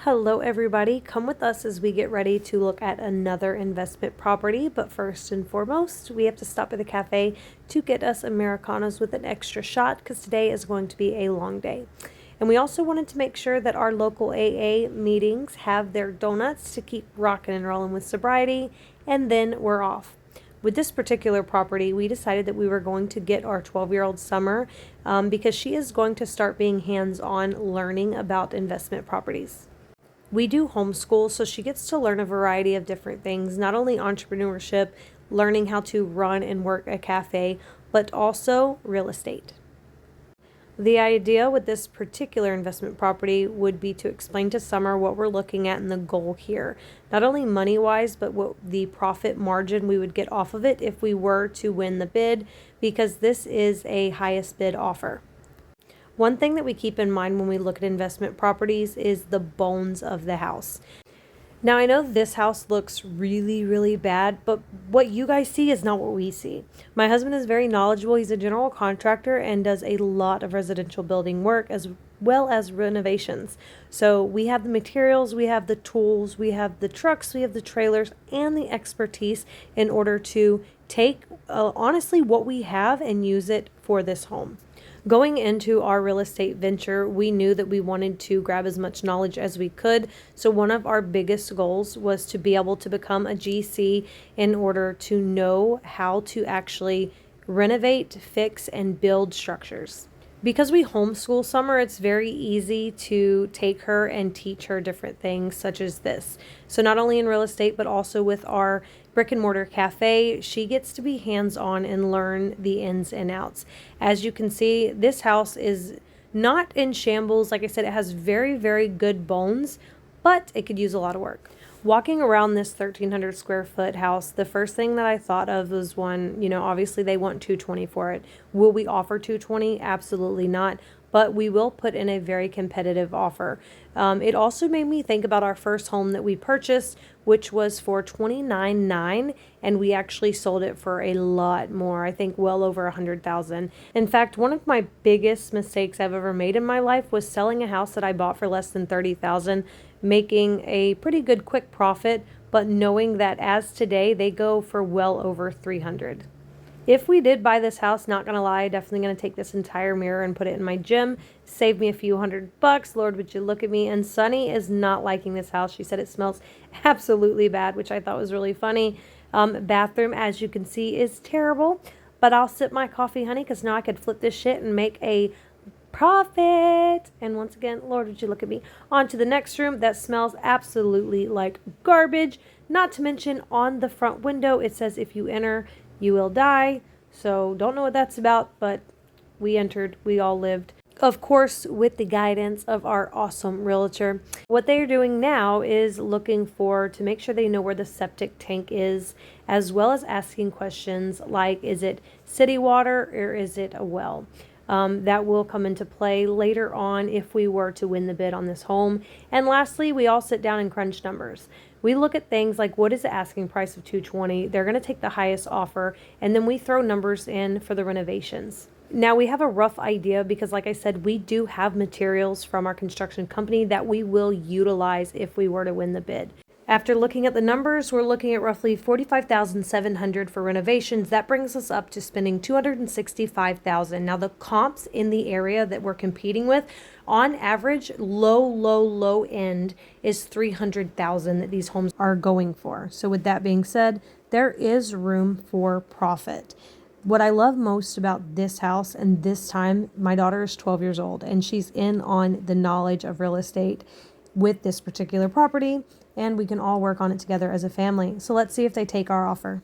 Hello everybody, come with us as we get ready to look at another investment property, but first and foremost, we have to stop at the cafe to get us Americanos with an extra shot because today is going to be a long day. And we also wanted to make sure that our local AA meetings have their donuts to keep rocking and rolling with sobriety, and then we're off. With this particular property, we decided that we were going to get our 12-year-old Summer because she is going to start being hands-on learning about investment properties. We do homeschool, so she gets to learn a variety of different things, not only entrepreneurship, learning how to run and work a cafe, but also real estate. The idea with this particular investment property would be to explain to Summer what we're looking at and the goal here. Not only money-wise, but what the profit margin we would get off of it if we were to win the bid, because this is a highest bid offer. One thing that we keep in mind when we look at investment properties is the bones of the house. Now, I know this house looks really, really bad, but what you guys see is not what we see. My husband is very knowledgeable. He's a general contractor and does a lot of residential building work as well as renovations. So we have the materials, we have the tools, we have the trucks, we have the trailers, and the expertise in order to take honestly what we have and use it for this home. Going into our real estate venture, we knew that we wanted to grab as much knowledge as we could. So one of our biggest goals was to be able to become a GC in order to know how to actually renovate, fix, and build structures. Because we homeschool Summer, it's very easy to take her and teach her different things such as this. So not only in real estate, but also with our brick and mortar cafe, she gets to be hands-on and learn the ins and outs. As you can see, this house is not in shambles. Like I said, it has very, very good bones, but it could use a lot of work. Walking around this 1,300 square foot house, the first thing that I thought of was one, obviously they want $220 for it. Will we offer $220? Absolutely not. But we will put in a very competitive offer. It also made me think about our first home that we purchased, which was for $29,900, and we actually sold it for a lot more. I think well over $100,000. In fact, one of my biggest mistakes I've ever made in my life was selling a house that I bought for less than $30,000, making a pretty good quick profit, but knowing that as today they go for well over $300,000. If we did buy this house, not gonna lie, definitely gonna take this entire mirror and put it in my gym. Save me a few $100. Lord, would you look at me? And Sunny is not liking this house. She said it smells absolutely bad, which I thought was really funny. Bathroom, as you can see, is terrible. But I'll sip my coffee, honey, because now I could flip this shit and make a profit. And once again, Lord, would you look at me? On to the next room that smells absolutely like garbage. Not to mention on the front window, it says if you enter, you will die. So don't know what that's about, but we entered, we all lived. Of course, with the guidance of our awesome realtor. What they are doing now is looking to make sure they know where the septic tank is, as well as asking questions like, is it city water or is it a well? That will come into play later on if we were to win the bid on this home. And lastly, we all sit down and crunch numbers. We look at things like, what is the asking price of $220? They're going to take the highest offer, and then we throw numbers in for the renovations. Now we have a rough idea because, like I said, we do have materials from our construction company that we will utilize if we were to win the bid. After looking at the numbers, we're looking at roughly $45,700 for renovations. That brings us up to spending $265,000. Now the comps in the area that we're competing with, on average, low end is $300,000 that these homes are going for. So with that being said, there is room for profit. What I love most about this house, and this time, my daughter is 12 years old and she's in on the knowledge of real estate with this particular property, and we can all work on it together as a family. So let's see if they take our offer.